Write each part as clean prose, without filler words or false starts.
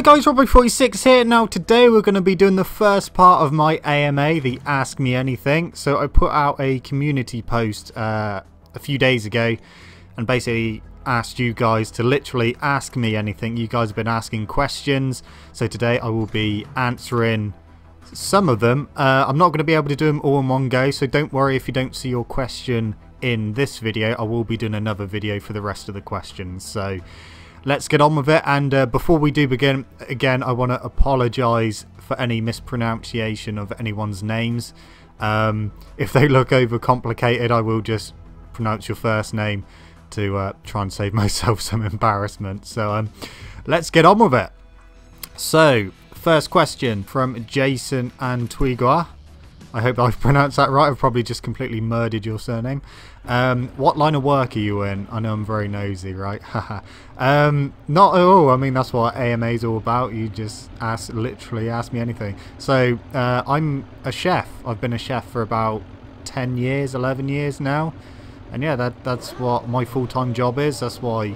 Hi guys, Robbo46 here. Now today we're going to be doing the first part of my AMA, the Ask Me Anything. So I put out a community post a few days ago and basically asked you guys to literally ask me anything. You guys have been asking questions, so today I will be answering some of them. I'm not going to be able to do them all in one go, so don't worry if you don't see your question in this video. I will be doing another video for the rest of the questions. So let's get on with it, and before we do begin, again, I want to apologise for any mispronunciation of anyone's names. If they look overcomplicated, I will just pronounce your first name to try and save myself some embarrassment. So let's get on with it. So, first question from Jason and Twigua. I hope I've pronounced that right. I've probably just completely murdered your surname. What line of work are you in? I know I'm very nosy, right? Not at all. I mean, that's what AMA is all about. You just literally ask me anything. So, I'm a chef. I've been a chef for about 10 years, 11 years now. And yeah, that's what my full-time job is. That's why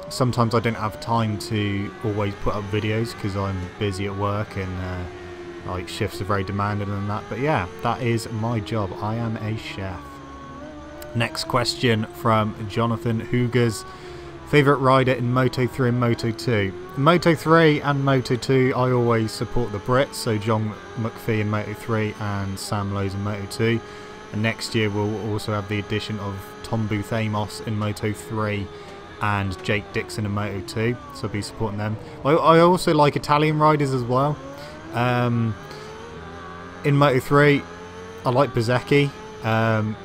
sometimes I don't have time to always put up videos because I'm busy at work and like shifts are very demanding and that. But yeah, that is my job. I am a chef. Next question from Jonathan Hoogers. Favourite rider in Moto3 and Moto2? Moto3 and Moto2, I always support the Brits. So John McPhee in Moto3 and Sam Lowes in Moto2. And next year we'll also have the addition of Tom Booth Amos in Moto3 and Jake Dixon in Moto2. So I'll be supporting them. I also like Italian riders as well. In Moto3, I like Bezzecchi.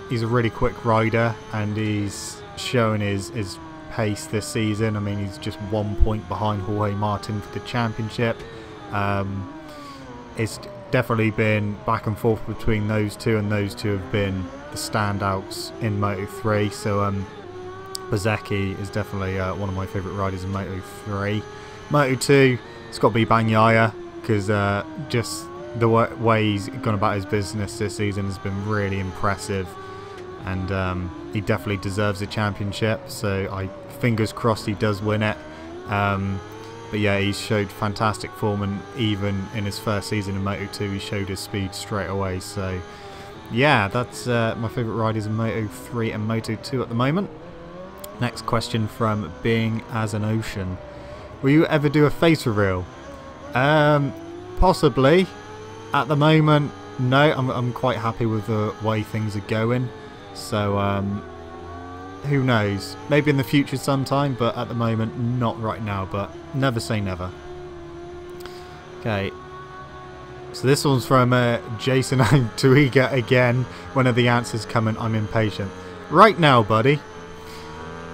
He's a really quick rider and he's showing his pace this season. I mean, he's just 1 point behind Jorge Martin for the championship. It's definitely been back and forth between those two, and those two have been the standouts in Moto3. So Bezzecchi is definitely one of my favourite riders in Moto3. Moto2, it's got to be Bagnaia, because just the way he's gone about his business this season has been really impressive, and he definitely deserves a championship, so fingers crossed he does win it. But yeah, he's showed fantastic form, and even in his first season in Moto2 he showed his speed straight away. So yeah, that's my favourite riders in Moto3 and Moto2 at the moment. Next question from Being As an Ocean. Will you ever do a face reveal? Possibly. At the moment, no. I'm quite happy with the way things are going. So who knows? Maybe in the future sometime, but at the moment, not right now. But never say never. Okay. So this one's from Jason and Tuiga again. When are the answers coming? I'm impatient. Right now, buddy.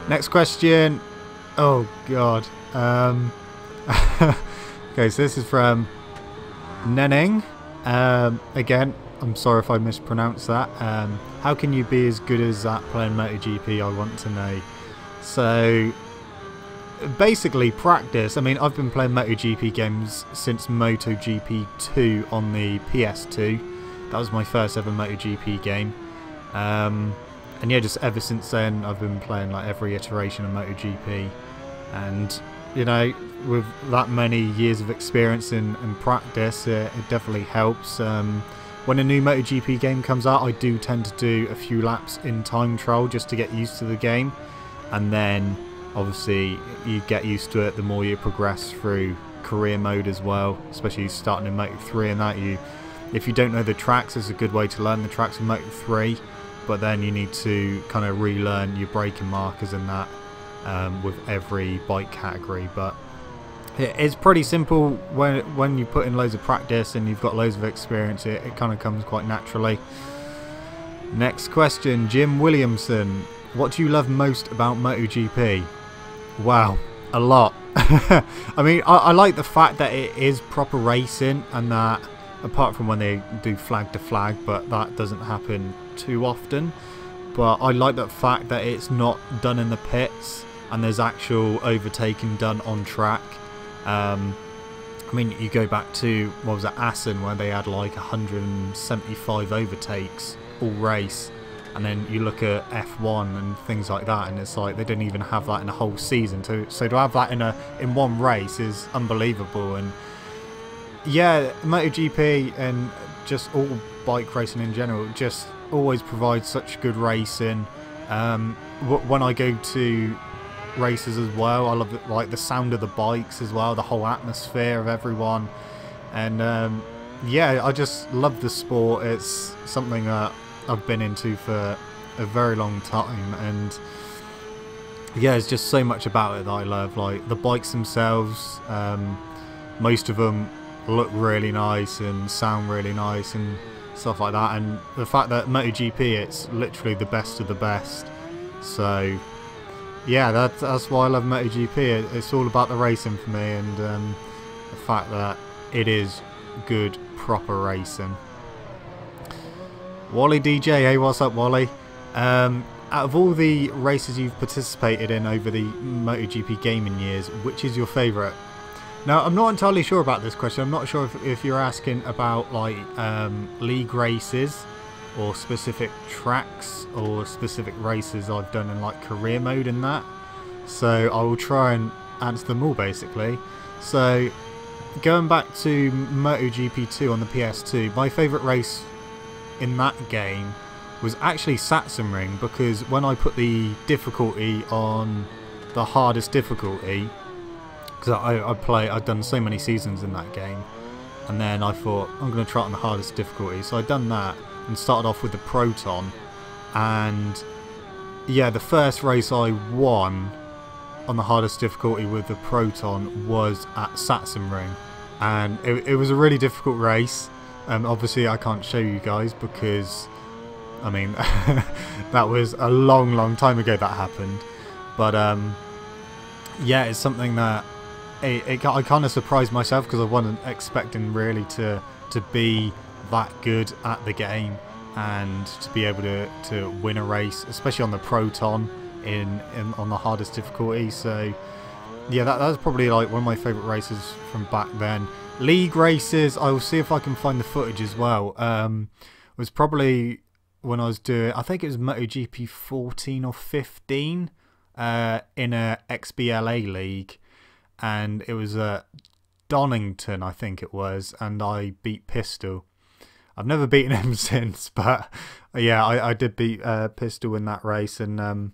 Next question. Oh God. Okay, so this is from Neneng. Again, I'm sorry if I mispronounced that. How can you be as good as that playing MotoGP? I want to know. So basically practice. I mean, I've been playing MotoGP games since MotoGP 2 on the PS2. That was my first ever MotoGP game. And yeah, just ever since then I've been playing like every iteration of MotoGP. And you know, with that many years of experience and practice, it definitely helps. When a new MotoGP game comes out, I do tend to do a few laps in time trial just to get used to the game, and then obviously you get used to it the more you progress through career mode as well, especially starting in Moto3 and that. If you don't know the tracks, it's a good way to learn the tracks in Moto3, but then you need to kind of relearn your braking markers and that with every bike category. But it's pretty simple when you put in loads of practice and you've got loads of experience. It kind of comes quite naturally. Next question, Jim Williamson. What do you love most about MotoGP? Wow, a lot. I mean, I like the fact that it is proper racing, and that apart from when they do flag to flag, but that doesn't happen too often. But I like the fact that it's not done in the pits and there's actual overtaking done on track. I mean, you go back to, what was it, Assen, where they had like 175 overtakes all race. And then you look at F1 and things like that, and it's like they didn't even have that in a whole season. So to have that in one race is unbelievable. And yeah, MotoGP and just all bike racing in general just always provides such good racing. When I go to races as well, I love like the sound of the bikes as well, the whole atmosphere of everyone, and yeah, I just love the sport. It's something that I've been into for a very long time, and yeah, there's just so much about it that I love. Like the bikes themselves, most of them look really nice and sound really nice and stuff like that, and the fact that MotoGP, it's literally the best of the best. So yeah, that's why I love MotoGP. It's all about the racing for me, and the fact that it is good proper racing. Wally DJ, hey, what's up, Wally? Out of all the races you've participated in over the MotoGP gaming years, which is your favourite? Now, I'm not entirely sure about this question. I'm not sure if you're asking about like league races or specific tracks or specific races I've done in like career mode and that. So I will try and answer them all basically. So going back to MotoGP 2 on the PS2, my favourite race in that game was actually Sachsenring, because when I put the difficulty on the hardest difficulty, because I'd done so many seasons in that game, and then I thought I'm going to try it on the hardest difficulty, so I'd done that and started off with the Proton, and yeah, the first race I won on the hardest difficulty with the Proton was at Sachsenring, and it was a really difficult race. Obviously I can't show you guys because, I mean, that was a long time ago that happened. But yeah, it's something that I kind of surprised myself, because I wasn't expecting really to be that good at the game and to be able to win a race, especially on the Proton on the hardest difficulty. So yeah, that was probably like one of my favourite races from back then. League races, I will see if I can find the footage as well. Was probably when I was doing, I think it was MotoGP 14 or 15 in a XBLA league, and it was at Donington, I think it was, and I beat Pistol. I've never beaten him since, but yeah, I did beat Pistol in that race, and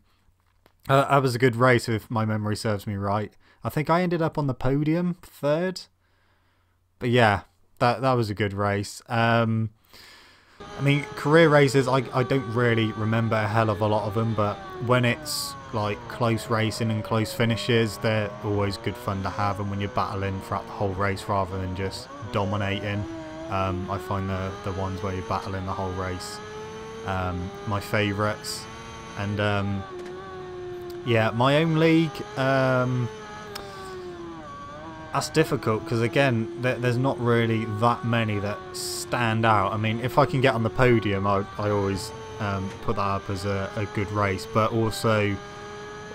that was a good race if my memory serves me right. I think I ended up on the podium, 3rd. But yeah, that was a good race. I mean, career races, I don't really remember a hell of a lot of them, but when it's like close racing and close finishes, they're always good fun to have, and when you're battling throughout the whole race rather than just dominating, I find the ones where you're battling the whole race my favourites. And yeah, my own league, that's difficult, because again, there's not really that many that stand out. I mean, if I can get on the podium, I always put that up as a good race. But also,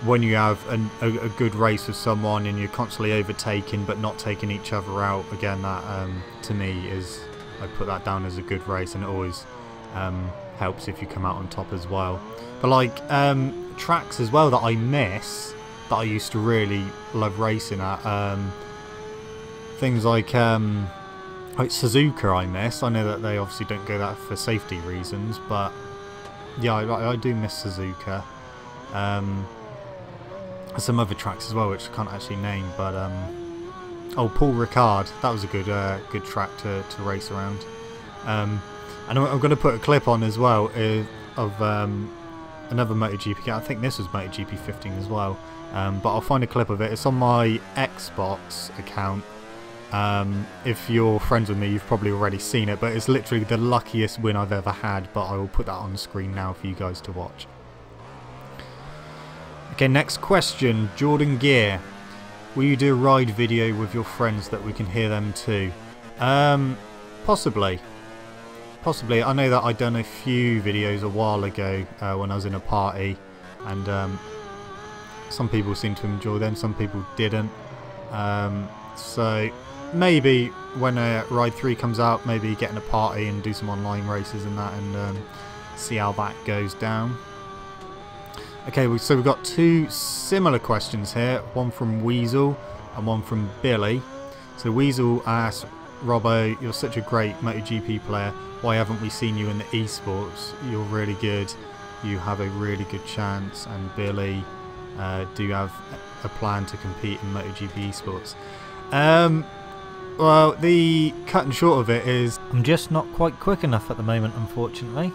when you have a good race with someone and you're constantly overtaking but not taking each other out, again, that to me is, I put that down as a good race, and it always helps if you come out on top as well. But like tracks as well that I miss, that I used to really love racing at, things like Suzuka I miss. I know that they obviously don't go that for safety reasons, but yeah, I do miss Suzuka. Some other tracks as well which I can't actually name, but oh, Paul Ricard, that was a good track to race around. And I'm going to put a clip on as well of another MotoGP game. I think this was MotoGP 15 as well, but I'll find a clip of it. It's on my Xbox account. If you're friends with me, you've probably already seen it, but it's literally the luckiest win I've ever had, but I will put that on the screen now for you guys to watch. Okay, next question, Jordan Gear. Will you do a ride video with your friends that we can hear them too? Possibly. Possibly. I know that I'd done a few videos a while ago when I was in a party, and some people seemed to enjoy them, some people didn't. So maybe when Ride 3 comes out, maybe get in a party and do some online races and that, and see how that goes down. Okay, so we've got two similar questions here, one from Weasel and one from Billy. So Weasel asks, Robbo, you're such a great MotoGP player, why haven't we seen you in the esports? You're really good, you have a really good chance. And Billy, do you have a plan to compete in MotoGP esports? Well, the cut and short of it is I'm just not quite quick enough at the moment, unfortunately.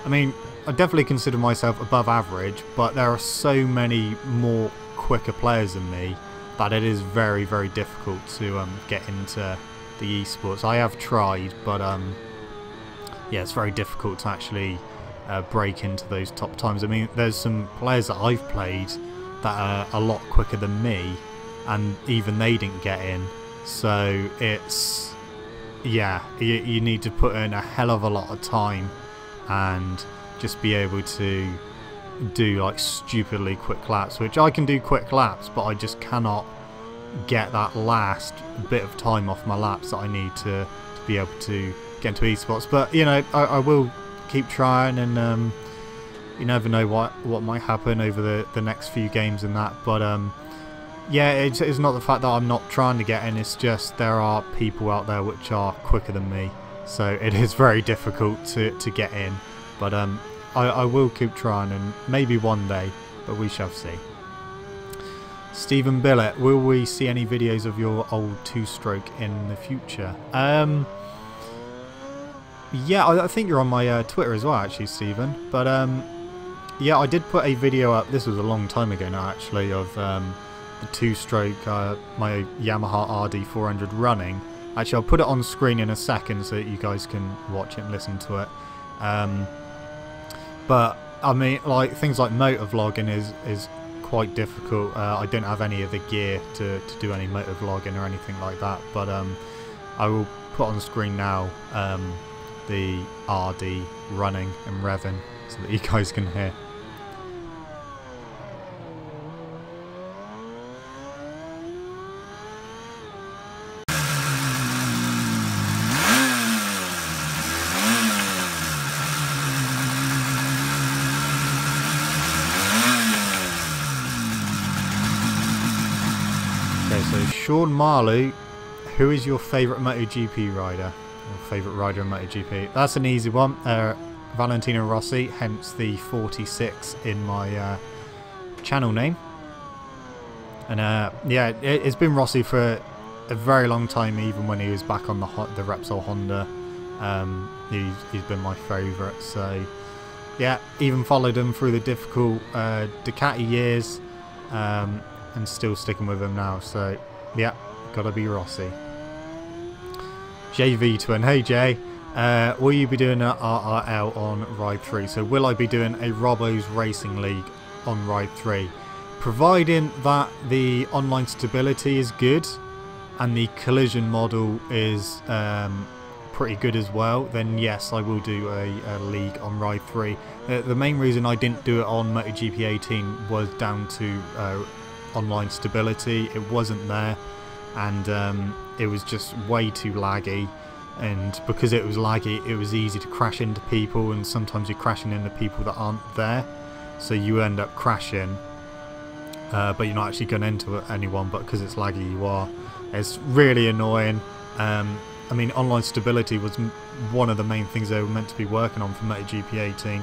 I mean, I definitely consider myself above average, but there are so many more quicker players than me that it is very, very difficult to get into the esports. I have tried, but yeah, it's very difficult to actually break into those top times. I mean, there's some players that I've played that are a lot quicker than me, and even they didn't get in. So it's, yeah, you need to put in a hell of a lot of time and just be able to do like stupidly quick laps, which I can do quick laps, but I just cannot get that last bit of time off my laps that I need to be able to get into esports. But you know, I will keep trying, and you never know what might happen over the next few games and that. But yeah, it's not the fact that I'm not trying to get in, it's just there are people out there which are quicker than me, so it is very difficult to get in. But I will keep trying, and maybe one day, but we shall see. Stephen Billett, will we see any videos of your old two-stroke in the future? Yeah, I think you're on my Twitter as well, actually, Stephen. But yeah, I did put a video up, this was a long time ago now, actually, of the two-stroke, my Yamaha RD400 running. Actually, I'll put it on screen in a second so that you guys can watch it and listen to it. But I mean, like, things like motovlogging is quite difficult. I don't have any of the gear to do any motovlogging or anything like that. But I will put on screen now the RD running and revving so that you guys can hear. So Sean Marley, who is your favourite MotoGP rider? Or favourite rider in MotoGP? That's an easy one. Valentino Rossi, hence the 46 in my channel name. And yeah, it's been Rossi for a very long time, even when he was back on the Repsol Honda. He's been my favourite. So yeah, even followed him through the difficult Ducati years. And still sticking with him now, so yeah, gotta be Rossi. JV Twin, hey Jay, will you be doing an RRL on Ride 3? So will I be doing a Robbo's Racing League on Ride 3? Providing that the online stability is good and the collision model is pretty good as well, then yes, I will do a league on Ride 3. The main reason I didn't do it on MotoGP 18 was down to online stability. It wasn't there, and it was just way too laggy, and because it was laggy, it was easy to crash into people, and sometimes you're crashing into people that aren't there, so you end up crashing, but you're not actually going into anyone, but because it's laggy you are. It's really annoying. I mean, online stability was one of the main things they were meant to be working on for MotoGP 18,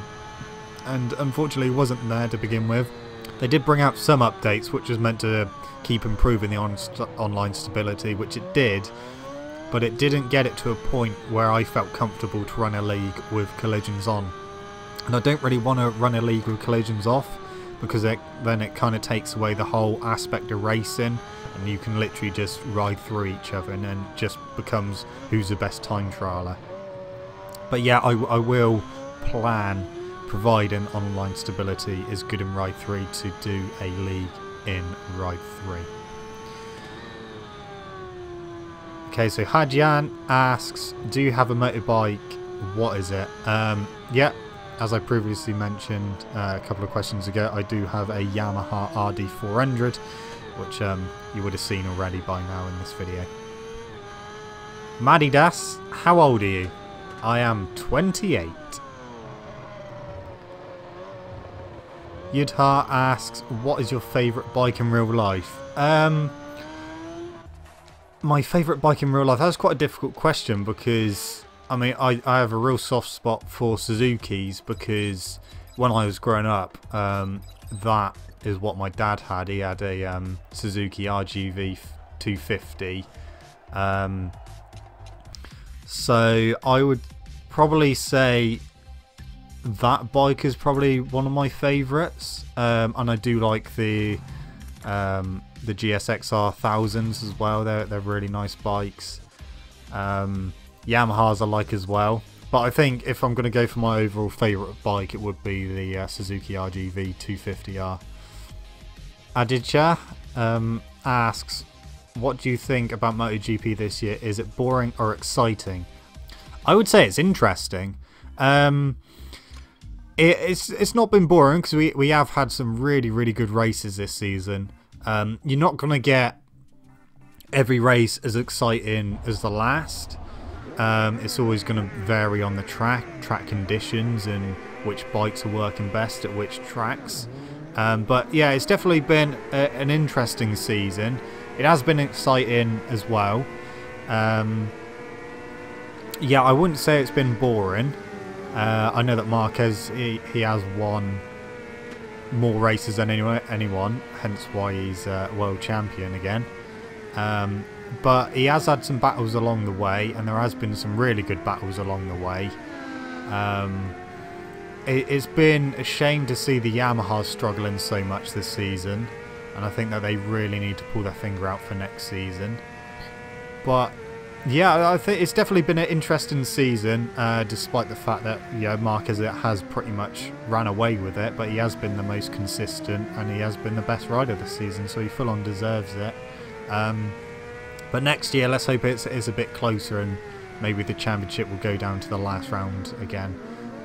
and unfortunately it wasn't there to begin with. They did bring out some updates which was meant to keep improving the online stability, which it did, but it didn't get it to a point where I felt comfortable to run a league with collisions on. And I don't really want to run a league with collisions off, because then it kind of takes away the whole aspect of racing, and you can literally just ride through each other, and then just becomes who's the best time trialer. But yeah, I will plan, providing online stability is good in Ride 3, to do a league in Ride 3. Okay, so Hadjan asks, do you have a motorbike? What is it? Yeah, as I previously mentioned a couple of questions ago, I do have a Yamaha RD400, which you would have seen already by now in this video. Maddie Das, how old are you? I am 28. Yudha asks, what is your favourite bike in real life? My favourite bike in real life? That's quite a difficult question because, I mean, I have a real soft spot for Suzukis because when I was growing up, that is what my dad had. He had a Suzuki RGV 250. So I would probably say that bike is probably one of my favourites, and I do like the GSXR 1000s as well. They're really nice bikes. Yamahas I like as well, but I think if I'm going to go for my overall favourite bike, it would be the Suzuki RGV 250R. Aditya asks, what do you think about MotoGP this year? Is it boring or exciting? I would say it's interesting. It's not been boring because we have had some really good races this season. You're not going to get every race as exciting as the last. It's always going to vary on the track conditions, and which bikes are working best at which tracks. But yeah, it's definitely been an interesting season. It has been exciting as well. Yeah, I wouldn't say it's been boring. I know that Marquez, he has won more races than anyone, hence why he's world champion again. But he has had some battles along the way, and there has been some really good battles along the way. It's been a shame to see the Yamahas struggling so much this season, and I think that they really need to pull their finger out for next season. But yeah, I think it's definitely been an interesting season, despite the fact that Marquez has pretty much ran away with it, but he has been the most consistent and he has been the best rider this season, so he full on deserves it. But next year, let's hope it's a bit closer and maybe the championship will go down to the last round again.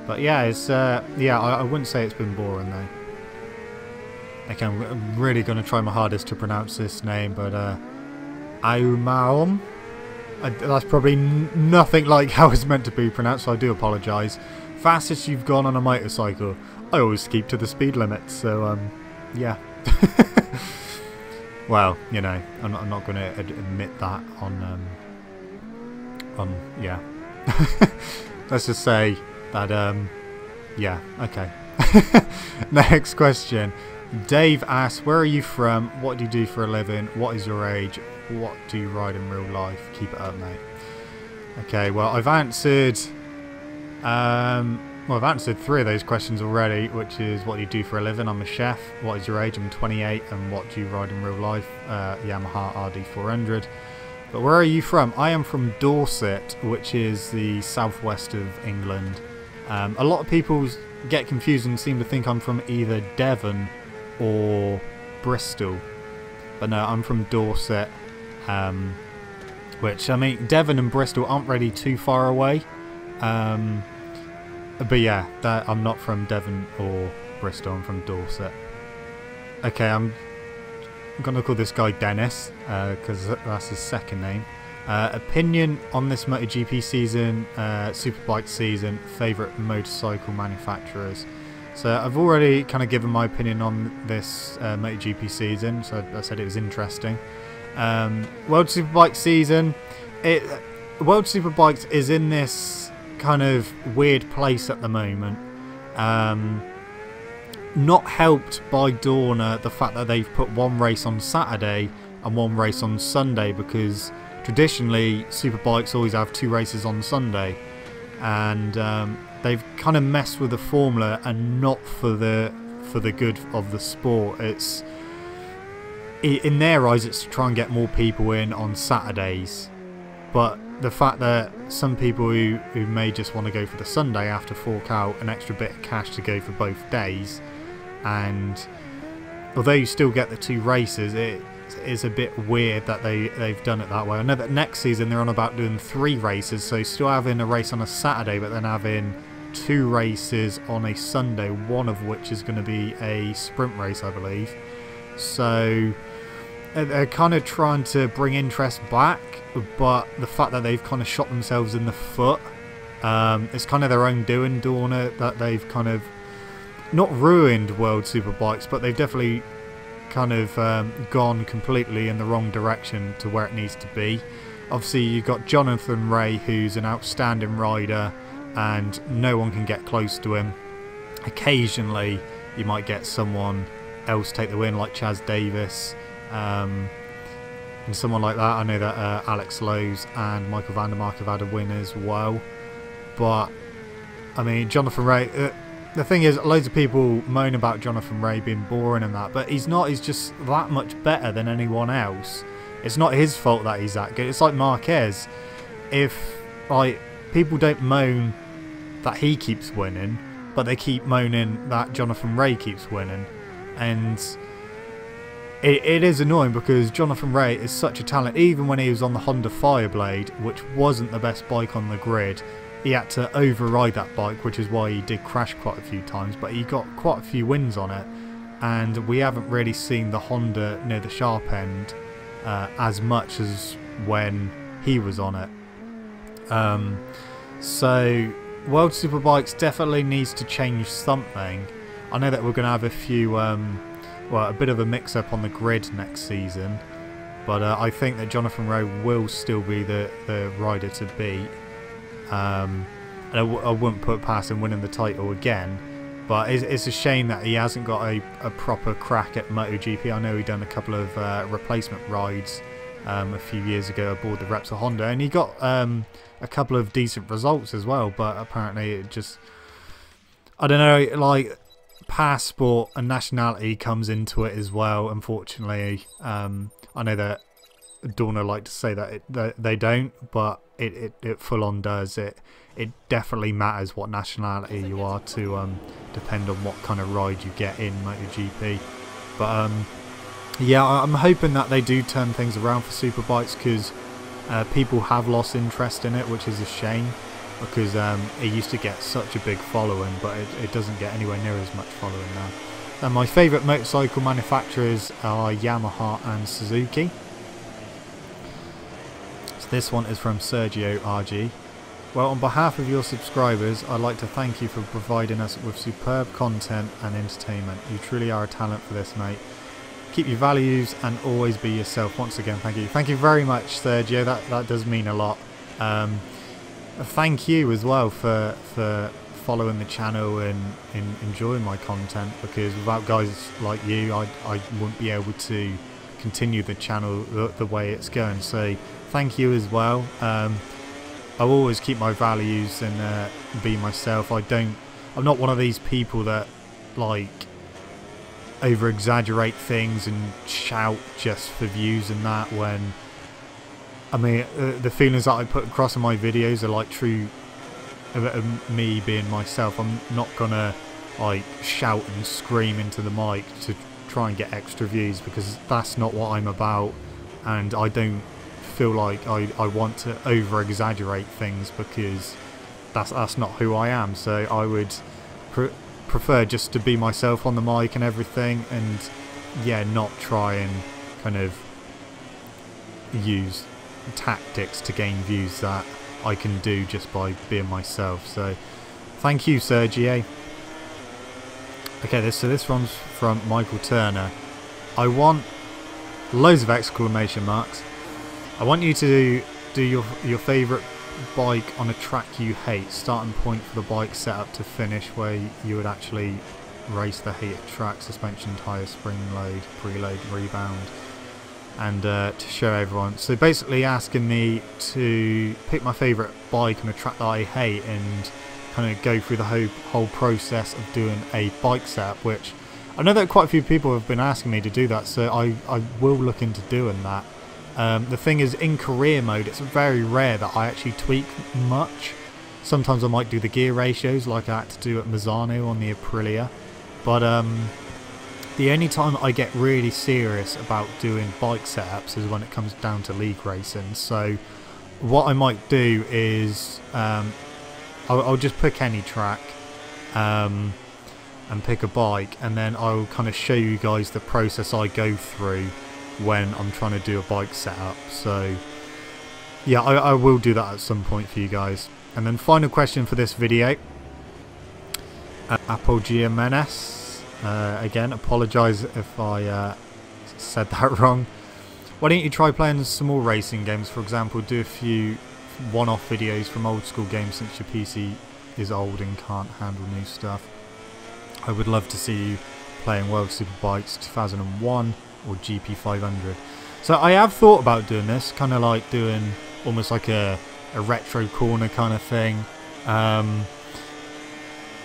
But yeah, I wouldn't say it's been boring though. Okay, I'm really going to try my hardest to pronounce this name, but Aumaom. That's probably nothing like how it's meant to be pronounced, so I do apologise. Fastest you've gone on a motorcycle? I always keep to the speed limit, so yeah. Well, you know, I'm not going to admit that on yeah. Let's just say that yeah, okay. Next question. Dave asks, where are you from? What do you do for a living? What is your age? What do you ride in real life? Keep it up, mate. Okay, well, I've answered three of those questions already, which is what do you do for a living? I'm a chef. What is your age? I'm 28. And what do you ride in real life? Yamaha RD400. But where are you from? I am from Dorset, which is the southwest of England. A lot of people get confused and seem to think I'm from either Devon or Bristol. But no, I'm from Dorset. Which, I mean, Devon and Bristol aren't really too far away. But yeah, I'm not from Devon or Bristol, I'm from Dorset. Okay, I'm going to call this guy Dennis, because that's his second name. Opinion on this MotoGP season, Superbike season, favourite motorcycle manufacturers. So I've already kind of given my opinion on this MotoGP season, so I said it was interesting. World Superbike season, World Superbikes is in this kind of weird place at the moment. Not helped by Dorna, the fact that they've put one race on Saturday and one race on Sunday, because traditionally Superbikes always have two races on Sunday, and they've kind of messed with the formula and not for the good of the sport. It's in their eyes, it's to try and get more people in on Saturdays, but the fact that some people who may just want to go for the Sunday have to fork out an extra bit of cash to go for both days, and although you still get the two races, it is a bit weird that they've done it that way. I know that next season they're on about doing 3 races, so still having a race on a Saturday but then having 2 races on a Sunday, one of which is going to be a sprint race, I believe. So they're kind of trying to bring interest back, but the fact that they've kind of shot themselves in the foot, it's kind of their own doing, Dorna, that they've kind of not ruined World Superbikes, but they've definitely kind of gone completely in the wrong direction to where it needs to be. Obviously you've got Jonathan Rea, who's an outstanding rider and no one can get close to him. Occasionally you might get someone else take the win, like Chaz Davis and someone like that. I know that Alex Lowe's and Michael van der Mark have had a win as well, but I mean Jonathan Rea, the thing is, loads of people moan about Jonathan Rea being boring and that, but he's not. He's just that much better than anyone else. It's not his fault that he's that good. It's like Marquez. If like people don't moan that he keeps winning, but they keep moaning that Jonathan Rea keeps winning, and it is annoying because Jonathan Rea is such a talent. Even when he was on the Honda Fireblade, which wasn't the best bike on the grid, he had to override that bike, which is why he did crash quite a few times, but he got quite a few wins on it, and we haven't really seen the Honda near the sharp end as much as when he was on it. So World Superbikes definitely needs to change something. I know that we're going to have a few, well, a bit of a mix-up on the grid next season, but I think that Jonathan Rea will still be the rider to beat. And I wouldn't put past him winning the title again, but it's a shame that he hasn't got a proper crack at MotoGP. I know he done a couple of replacement rides a few years ago aboard the Repsol Honda, and he got a couple of decent results as well, but apparently it just, I don't know, like passport and nationality comes into it as well, unfortunately. I know that Dorna like to say that they don't, but it full on does. It definitely matters what nationality you are to depend on what kind of ride you get in MotoGP. But yeah, I'm hoping that they do turn things around for Superbikes, because people have lost interest in it, which is a shame, because it used to get such a big following, but it doesn't get anywhere near as much following now. And my favourite motorcycle manufacturers are Yamaha and Suzuki. This one is from Sergio RG. Well, on behalf of your subscribers, I'd like to thank you for providing us with superb content and entertainment. You truly are a talent for this, mate. Keep your values and always be yourself. Once again, thank you. Thank you very much, Sergio. That does mean a lot. Thank you as well for following the channel and enjoying my content, because without guys like you, I wouldn't be able to continue the channel the way it's going. So thank you as well. I'll always keep my values and be myself. I'm not one of these people that like over exaggerate things and shout just for views and that, when I mean the feelings that I put across in my videos are like true of me being myself. I'm not gonna like shout and scream into the mic to try and get extra views, because that's not what I'm about, and I don't feel like I want to over exaggerate things, because that's not who I am. So I would prefer just to be myself on the mic and everything, and yeah, not try and kind of use tactics to gain views that I can do just by being myself. So thank you, Sergio. Okay, so this one's from Michael Turner. I want loads of exclamation marks. I want you to do your favourite bike on a track you hate. Starting point for the bike setup to finish, where you would actually race the hated track, suspension, tyre, spring load, preload, rebound, and to show everyone. So basically asking me to pick my favourite bike on a track that I hate and kind of go through the whole process of doing a bike setup, which I know that quite a few people have been asking me to do that, so I will look into doing that. The thing is, in career mode, it's very rare that I actually tweak much. Sometimes I might do the gear ratios like I had to do at Mazzano on the Aprilia, but the only time I get really serious about doing bike setups is when it comes down to league racing. So what I might do is I'll just pick any track and pick a bike, and then I'll kind of show you guys the process I go through when I'm trying to do a bike setup. So yeah, I will do that at some point for you guys. And then final question for this video. Apple Giamenez. Again, apologise if I said that wrong. Why don't you try playing some more racing games? For example, do a few one-off videos from old school games since your PC is old and can't handle new stuff. I would love to see you playing World Superbikes 2001 or GP500. So I have thought about doing this, kind of like doing almost like a retro corner kind of thing. I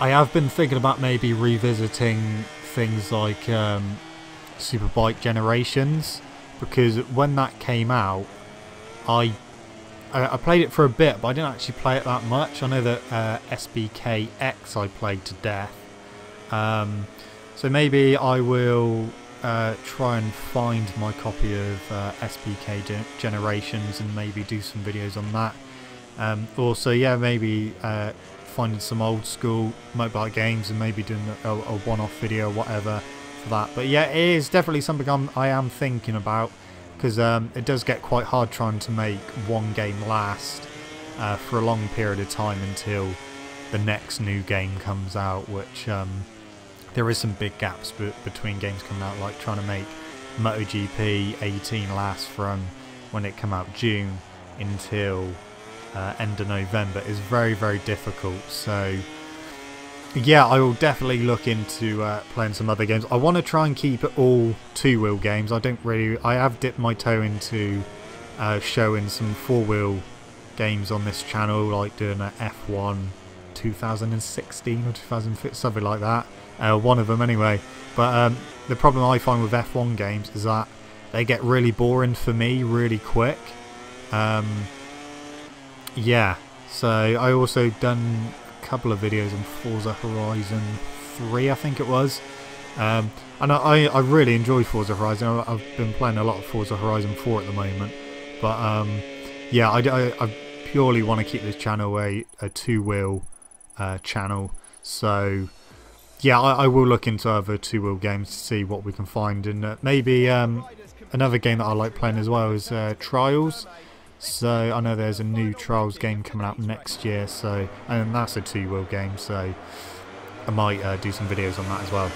have been thinking about maybe revisiting things like Superbike Generations, because when that came out, I played it for a bit, but I didn't actually play it that much. I know that DEgITx I played to death. So maybe I will try and find my copy of SBK Generations and maybe do some videos on that. Also, yeah, maybe finding some old school mobile games and maybe doing a one-off video or whatever for that. But yeah, it is definitely something I am thinking about, because it does get quite hard trying to make one game last for a long period of time until the next new game comes out, which there is some big gaps between games coming out, like trying to make MotoGP 18 last from when it came out June until end of November is very, very difficult. So yeah, I will definitely look into playing some other games. I want to try and keep it all two-wheel games. I have dipped my toe into showing some four-wheel games on this channel, like doing an F1 2016 or 2015, something like that. One of them anyway. But the problem I find with F1 games is that they get really boring for me really quick. Yeah, so I also done a couple of videos on Forza Horizon 3, I think it was. And I really enjoy Forza Horizon. I've been playing a lot of Forza Horizon 4 at the moment. But yeah, I purely want to keep this channel a two-wheel channel. So yeah, I will look into other two-wheel games to see what we can find. And maybe another game that I like playing as well is Trials. So I know there's a new Trials game coming out next year, so, and that's a two-wheel game, so I might do some videos on that as well.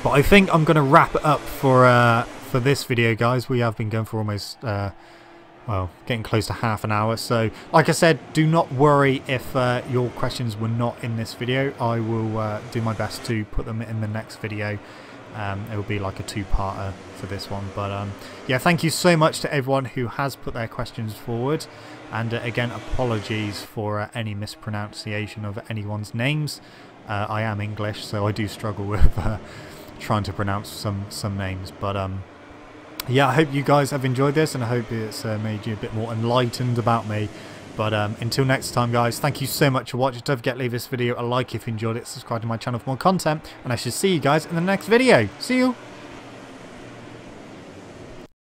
But I think I'm going to wrap it up for this video, guys. We have been going for almost, well, getting close to half an hour. So, like I said, do not worry if your questions were not in this video. I will do my best to put them in the next video. It will be like a two-parter for this one. But yeah, thank you so much to everyone who has put their questions forward. And again, apologies for any mispronunciation of anyone's names. I am English, so I do struggle with trying to pronounce some names. But yeah, I hope you guys have enjoyed this, and I hope it's made you a bit more enlightened about me. But until next time, guys, thank you so much for watching. Don't forget to leave this video a like if you enjoyed it, subscribe to my channel for more content, and I shall see you guys in the next video. See you!